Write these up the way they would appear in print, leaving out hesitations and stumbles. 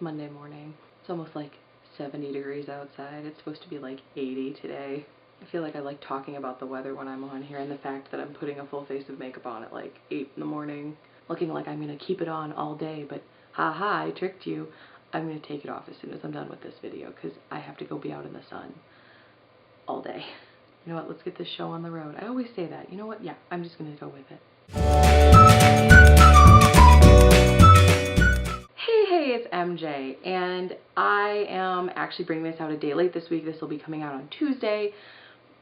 Monday morning. It's almost like 70 degrees outside. It's supposed to be like 80 today. I feel like I like talking about the weather when I'm on here, and the fact that I'm putting a full face of makeup on at like 8 in the morning, looking like I'm going to keep it on all day, but haha, I tricked you. I'm going to take it off as soon as I'm done with this video because I have to go be out in the sun all day. You know what, let's get this show on the road. I always say that. You know what, yeah, I'm just going to go with it. Hey, it's MJ, and I am actually bringing this out a day late this week. This will be coming out on Tuesday.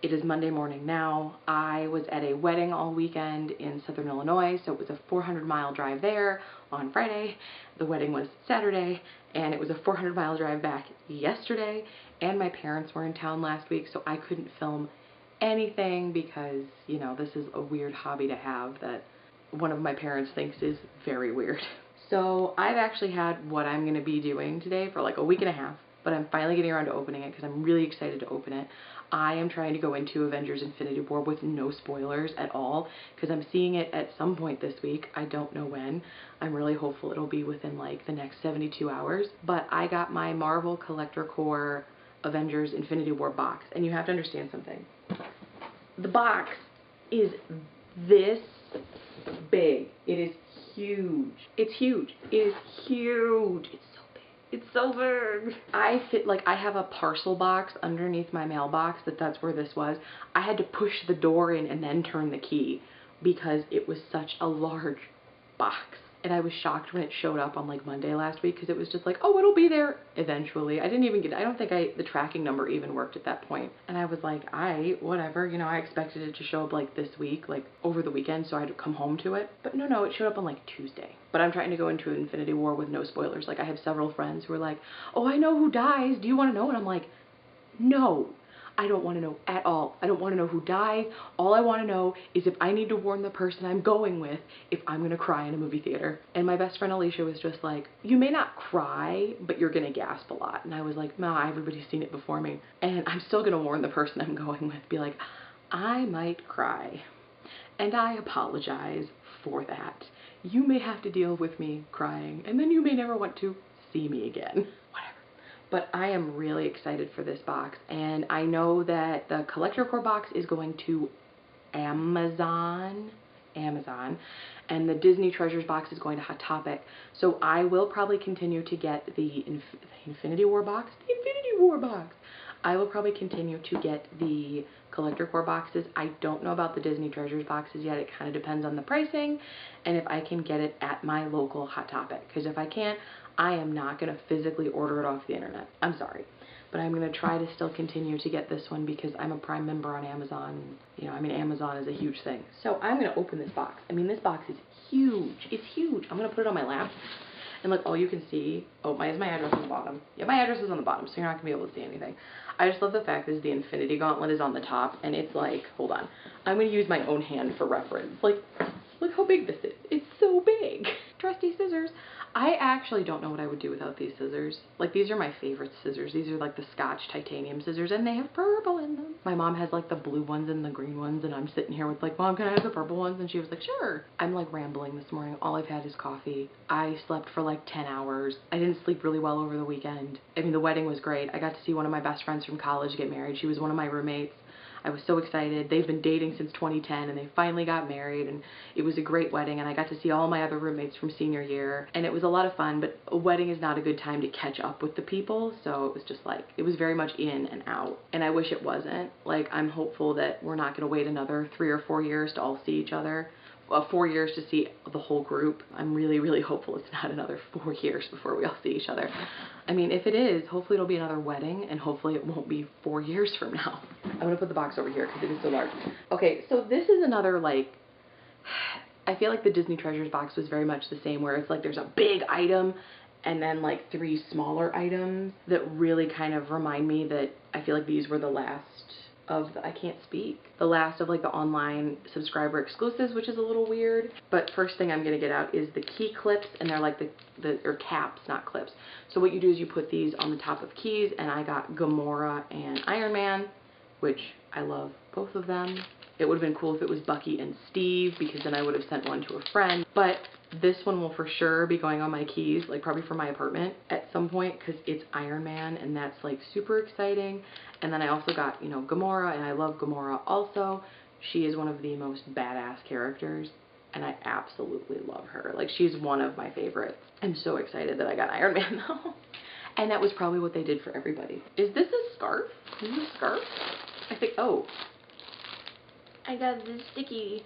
It is Monday morning now. I was at a wedding all weekend in Southern Illinois, so it was a 400-mile drive there on Friday. The wedding was Saturday, and it was a 400-mile drive back yesterday, and my parents were in town last week, so I couldn't film anything because, you know, this is a weird hobby to have that one of my parents thinks is very weird. So I've actually had what I'm going to be doing today for like a week and a half, but I'm finally getting around to opening it because I'm really excited to open it. I am trying to go into Avengers Infinity War with no spoilers at all because I'm seeing it at some point this week. I don't know when. I'm really hopeful it'll be within like the next 72 hours. But I got my Marvel Collector Core Avengers Infinity War box, and you have to understand something. The box is this big. It is huge. It's huge. It is huge. It's so big. It's so big. I have a parcel box underneath my mailbox that's where this was. I had to push the door in and then turn the key because it was such a large box. And I was shocked when it showed up on like Monday last week because it was just like, oh, it'll be there eventually. I don't think the tracking number even worked at that point. And I was like, whatever, you know, I expected it to show up like this week, like over the weekend, so I had to come home to it. But no, it showed up on like Tuesday. But I'm trying to go into Infinity War with no spoilers. Like I have several friends who are like, oh, I know who dies. Do you want to know? And I'm like, no. I don't want to know at all. I don't want to know who dies. All I want to know is if I need to warn the person I'm going with if I'm going to cry in a movie theater. And my best friend Alicia was just like, you may not cry, but you're going to gasp a lot. And I was like, nah, everybody's seen it before me. And I'm still going to warn the person I'm going with. Be like, I might cry. And I apologize for that. You may have to deal with me crying. And then you may never want to see me again. But I am really excited for this box, and I know that the Collector Core box is going to Amazon, and the Disney Treasures box is going to Hot Topic. So I will probably continue to get the Infinity War box. I will probably continue to get the Collector Core boxes. I don't know about the Disney Treasures boxes yet. It kind of depends on the pricing and if I can get it at my local Hot Topic. Because if I can't, I am not going to physically order it off the internet. I'm sorry. But I'm going to try to still continue to get this one because I'm a Prime member on Amazon. You know, I mean, Amazon is a huge thing. So I'm going to open this box. I mean, this box is huge. It's huge. I'm going to put it on my lap. And look, all you can see, my address on the bottom. Yeah, my address is on the bottom, so you're not going to be able to see anything. I just love the fact that the Infinity Gauntlet is on the top, and it's like, hold on. I'm going to use my own hand for reference. Like, look how big this is. It's so big. Trusty scissors. I actually don't know what I would do without these scissors. Like, these are my favorite scissors. These are like the Scotch titanium scissors, and they have purple in them. My mom has like the blue ones and the green ones, and I'm sitting here with like, Mom, can I have the purple ones? And she was like, sure. I'm like rambling this morning. All I've had is coffee. I slept for like 10 hours. I didn't sleep really well over the weekend. I mean, the wedding was great. I got to see one of my best friends from college get married. She was one of my roommates. I was so excited. They've been dating since 2010, and they finally got married, and it was a great wedding, and I got to see all my other roommates from senior year, and it was a lot of fun, but a wedding is not a good time to catch up with the people, so it was just like, it was very much in and out, and I wish it wasn't. Like, I'm hopeful that we're not going to wait another 3 or 4 years to all see each other. 4 years to see the whole group. I'm really, really hopeful it's not another 4 years before we all see each other. I mean, if it is, hopefully it'll be another wedding, and hopefully it won't be 4 years from now. I'm going to put the box over here because it is so large. Okay, so this is another, like, I feel like the Disney Treasures box was very much the same, where it's like there's a big item and then like 3 smaller items that really kind of remind me that I feel like these were the last of the, I can't speak, the last of like the online subscriber exclusives, which is a little weird. But first thing I'm gonna get out is the key clips, and they're like or caps, not clips. So what you do is you put these on the top of keys, and I got Gamora and Iron Man, which I love both of them. It would have been cool if it was Bucky and Steve, because then I would have sent one to a friend. But This one will for sure be going on my keys, like probably for my apartment at some point, because it's Iron Man, and that's like super exciting. And then I also got, you know, Gamora, and I love Gamora also. She is one of the most badass characters, and I absolutely love her. Like, she's one of my favorites. I'm so excited that I got Iron Man though. And that was probably what they did for everybody. Is this a scarf? Is this a scarf? I think, oh. I got this sticky,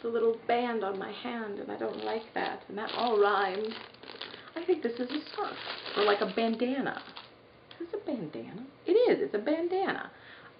the little band on my hand, and I don't like that. And that all rhymed. I think this is a scarf, or like a bandana. Is this a bandana? It is, it's a bandana.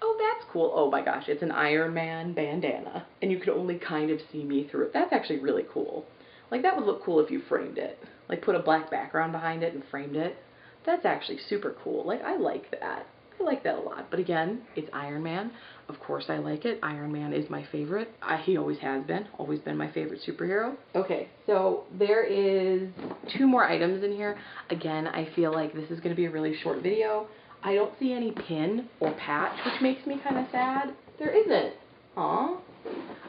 Oh, that's cool. Oh my gosh, it's an Iron Man bandana. And you can only kind of see me through it. That's actually really cool. Like, that would look cool if you framed it. Like, put a black background behind it and framed it. That's actually super cool. Like, I like that. I like that a lot. But again, it's Iron Man. Of course I like it. Iron Man is my favorite. He always has been. Always been my favorite superhero. Okay, so there is 2 more items in here. Again, I feel like this is going to be a really short video. I don't see any pin or patch, which makes me kind of sad. There isn't. Aw.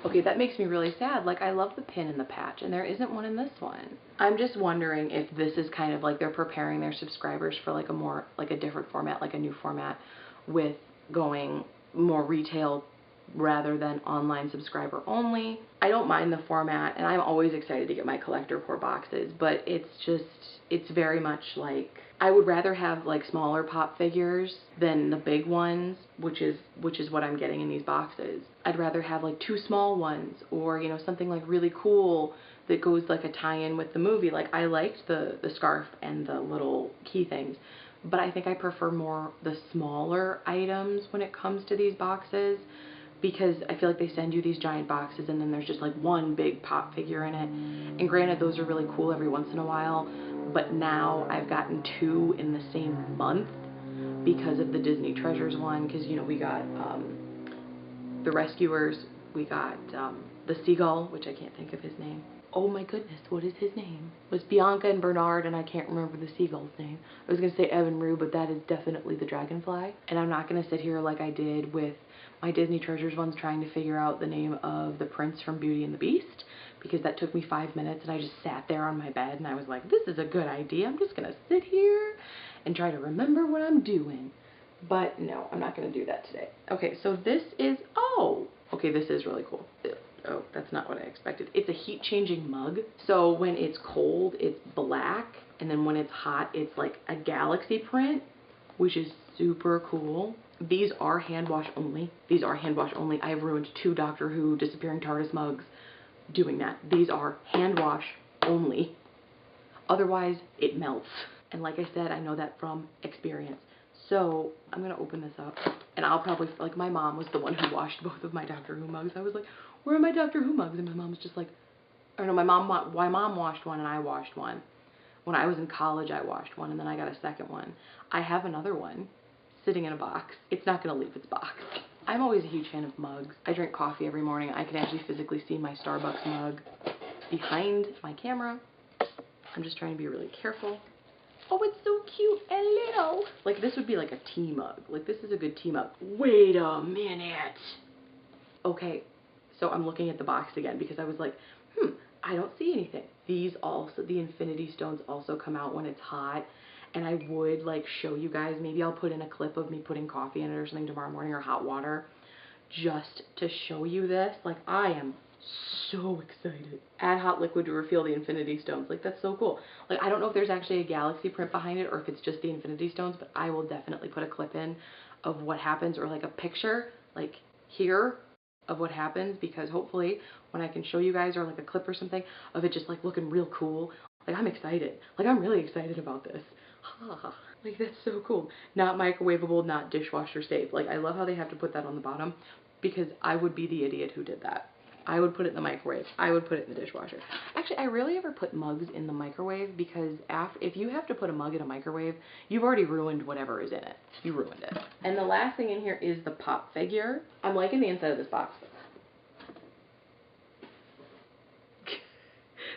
Okay, that makes me really sad. Like, I love the pin and the patch, and there isn't one in this one. I'm just wondering if this is kind of like they're preparing their subscribers for like a more, like a different format, like a new format with going more retail rather than online subscriber only. I don't mind the format, and I'm always excited to get my collector core boxes, but it's just, it's very much like, I would rather have like smaller pop figures than the big ones, which is what I'm getting in these boxes. I'd rather have like 2 small ones, or, you know, something like really cool that goes like a tie-in with the movie. Like, I liked the scarf and the little key things, but I think I prefer more the smaller items when it comes to these boxes, because I feel like they send you these giant boxes and then there's just like one big pop figure in it. And granted, those are really cool every once in a while, but now I've gotten 2 in the same month because of the Disney Treasures one, because, you know, we got the Rescuers, we got the Seagull, which I can't think of his name. Oh my goodness, what is his name? It was Bianca and Bernard, and I can't remember the seagull's name. I was going to say Evan Rue, but that is definitely the dragonfly. And I'm not going to sit here like I did with my Disney Treasures ones trying to figure out the name of the prince from Beauty and the Beast, because that took me 5 minutes, and I just sat there on my bed, and I was like, this is a good idea. I'm just going to sit here and try to remember what I'm doing. But no, I'm not going to do that today. Okay, so this is, oh, okay, this is really cool. Oh, that's not what I expected. It's a heat-changing mug. So when it's cold, it's black, and then when it's hot, it's like a galaxy print, which is super cool. These are hand wash only. These are hand wash only. I have ruined 2 Doctor Who Disappearing TARDIS mugs doing that. These are hand wash only. Otherwise, it melts. And like I said, I know that from experience. So I'm going to open this up, and I'll probably, like, my mom was the one who washed both of my Doctor Who mugs. I was like, where are my Doctor Who mugs? And my mom was just like, or no, my mom washed one and I washed one. When I was in college, I washed one, and then I got a second one. I have another one sitting in a box. It's not going to leave its box. I'm always a huge fan of mugs. I drink coffee every morning. I can actually physically see my Starbucks mug behind my camera. I'm just trying to be really careful. Oh, it's so cute and little. Like, this would be like a tea mug. Like, this is a good tea mug. Wait a minute. Okay, so I'm looking at the box again because I was like, I don't see anything. These also, the Infinity Stones also come out when it's hot. And I would, like, show you guys. Maybe I'll put in a clip of me putting coffee in it or something tomorrow morning, or hot water, just to show you this. Like, I am so excited. Add hot liquid to reveal the Infinity Stones. Like, that's so cool. Like, I don't know if there's actually a galaxy print behind it or if it's just the Infinity Stones, but I will definitely put a clip in of what happens, or like a picture, like here, of what happens, because hopefully when I can show you guys, or like a clip or something of it just like looking real cool. Like, I'm excited. Like, I'm really excited about this. Like, that's so cool. Not microwavable, not dishwasher safe. Like, I love how they have to put that on the bottom, because I would be the idiot who did that. I would put it in the microwave. I would put it in the dishwasher. Actually, I rarely ever put mugs in the microwave, because if you have to put a mug in a microwave, you've already ruined whatever is in it. You ruined it. And the last thing in here is the pop figure. I'm liking the inside of this box.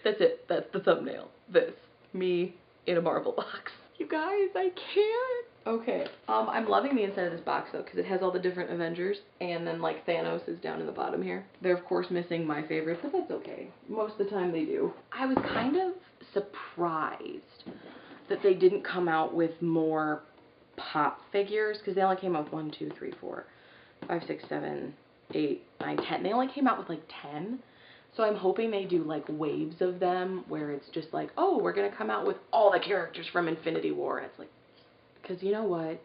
That's it. That's the thumbnail. This. Me in a Marvel box. You guys, I can't. Okay, I'm loving the inside of this box though, because it has all the different Avengers, and then like Thanos is down in the bottom here. They're of course missing my favorite, but that's okay. Most of the time they do. I was kind of surprised that they didn't come out with more pop figures, because they only came out with 1, 2, 3, 4, 5, 6, 7, 8, 9, 10. They only came out with like 10. So I'm hoping they do like waves of them where it's just like, oh, we're going to come out with all the characters from Infinity War. And it's like, because you know what?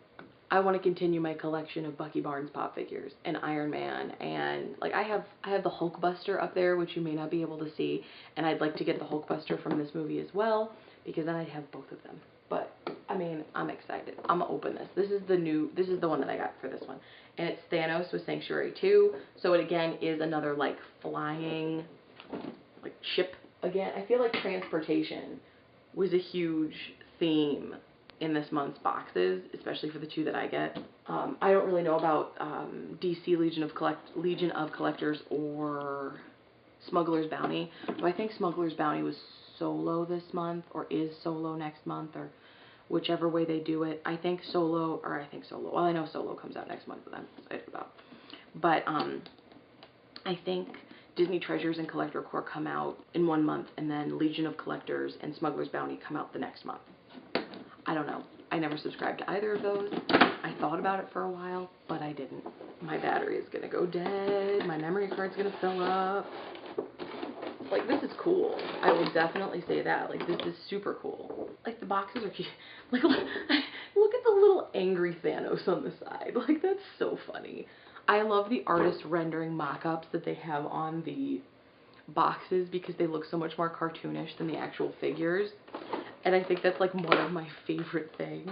I want to continue my collection of Bucky Barnes pop figures and Iron Man, and like I have the Hulkbuster up there, which you may not be able to see, and I'd like to get the Hulkbuster from this movie as well, because then I'd have both of them. But I mean, I'm excited. I'm gonna open this. This is the one that I got for this one, and it's Thanos with Sanctuary 2. So it again is another like flying like ship again. I feel like transportation was a huge theme in this month's boxes, especially for the 2 that I get. I don't really know about DC Legion of Collectors or Smuggler's Bounty, but I think Smuggler's Bounty was solo this month, or is solo next month, or whichever way they do it. I think solo. Well, I know solo comes out next month, that I'm excited about. But I think Disney Treasures and Collector Corps come out in one month, and then Legion of Collectors and Smuggler's Bounty come out the next month. I don't know. I never subscribed to either of those. I thought about it for a while, but I didn't. My battery is gonna go dead. My memory card's gonna fill up. Like, this is cool. I will definitely say that. Like, this is super cool. Like, the boxes are cute. Like, look at the little angry Thanos on the side. Like, that's so funny. I love the artist rendering mock-ups that they have on the boxes, because they look so much more cartoonish than the actual figures. And I think that's like one of my favorite things.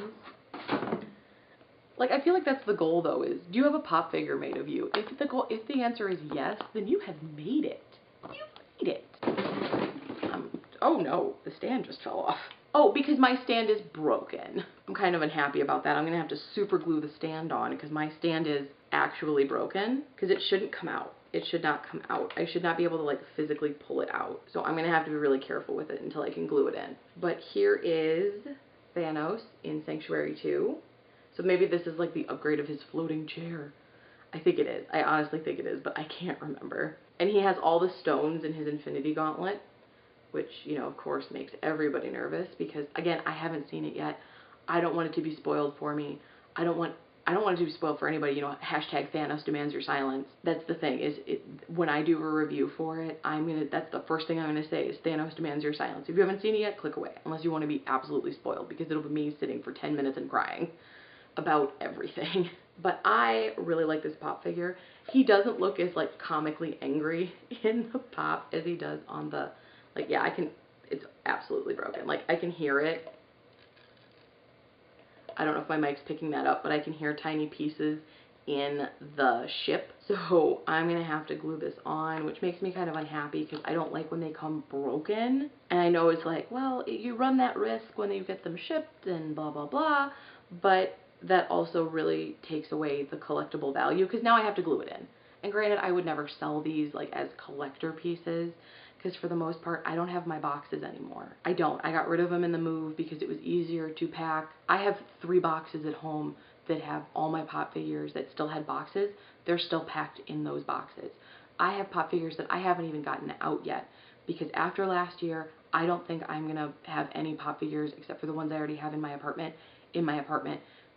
Like, I feel like that's the goal though, is do you have a pop figure made of you? If the answer is yes, then you have made it. You made it. Oh no, the stand just fell off. Oh, because my stand is broken. I'm kind of unhappy about that. I'm gonna have to super glue the stand on, because my stand is actually broken, because it shouldn't come out. It should not come out. I should not be able to like physically pull it out. So I'm going to have to be really careful with it until I can glue it in. But here is Thanos in Sanctuary 2. So maybe this is like the upgrade of his floating chair. I think it is. I honestly think it is, but I can't remember. And he has all the stones in his Infinity Gauntlet, which, you know, of course makes everybody nervous, because again, I haven't seen it yet. I don't want it to be spoiled for me. I don't want it to be spoiled for anybody, you know, hashtag Thanos demands your silence. That's the thing, is when I do a review for it, that's the first thing I'm gonna say is Thanos demands your silence. If you haven't seen it yet, click away, unless you want to be absolutely spoiled, because it'll be me sitting for 10 minutes and crying about everything. But I really like this pop figure. He doesn't look as like comically angry in the pop as he does on the, like, yeah, it's absolutely broken. Like, I can hear it. I don't know if my mic's picking that up, but I can hear tiny pieces in the ship. So I'm going to have to glue this on, which makes me kind of unhappy, because I don't like when they come broken. And I know it's like, well, you run that risk when you get them shipped and blah, blah, blah. But that also really takes away the collectible value, because now I have to glue it in. And granted, I would never sell these like as collector pieces, because for the most part, I don't have my boxes anymore. I don't. I got rid of them in the move because it was easier to pack. I have 3 boxes at home that have all my pop figures that still had boxes. They're still packed in those boxes. I have pop figures that I haven't even gotten out yet, because after last year, I don't think I'm going to have any pop figures except for the ones I already have in my apartment,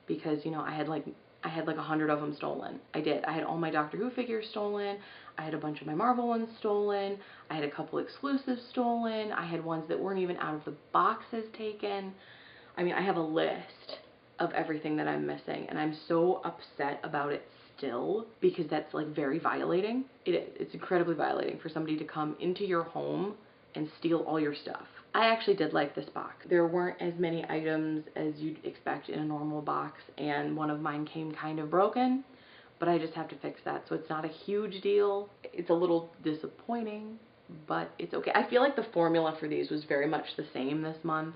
because, you know, I had like 100 of them stolen. I did. I had all my Doctor Who figures stolen. I had a bunch of my Marvel ones stolen. I had a couple exclusives stolen. I had ones that weren't even out of the boxes taken. I mean, I have a list of everything that I'm missing, and I'm so upset about it still, because that's like very violating. It is. It's incredibly violating for somebody to come into your home and steal all your stuff. I actually did like this box. There weren't as many items as you'd expect in a normal box, and one of mine came kind of broken, but I just have to fix that, so it's not a huge deal. It's a little disappointing, but it's okay. I feel like the formula for these was very much the same this month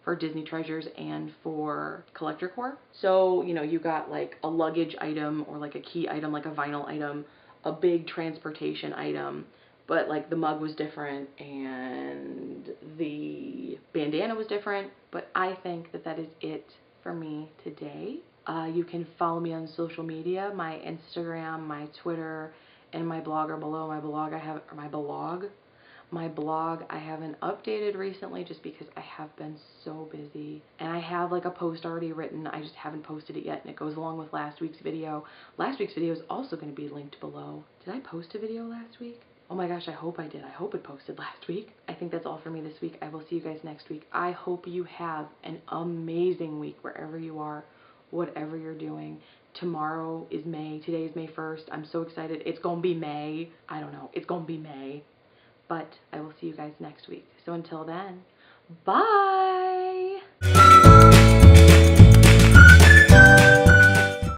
for Disney Treasures and for Collector Corps. So, you know, you got like a luggage item, or like a key item, like a vinyl item, a big transportation item, but like the mug was different and the bandana was different. But I think that that is it for me today. You can follow me on social media. My Instagram, my Twitter, and my blog are below. My blog I haven't updated recently just because I have been so busy. And I have like a post already written. I just haven't posted it yet, and it goes along with last week's video. Last week's video is also going to be linked below. Did I post a video last week? Oh my gosh, I hope I did. I hope it posted last week. I think that's all for me this week. I will see you guys next week. I hope you have an amazing week wherever you are, whatever you're doing. Tomorrow is May. Today is May 1st. I'm so excited. It's going to be May. I don't know. It's going to be May. But I will see you guys next week. So until then, bye!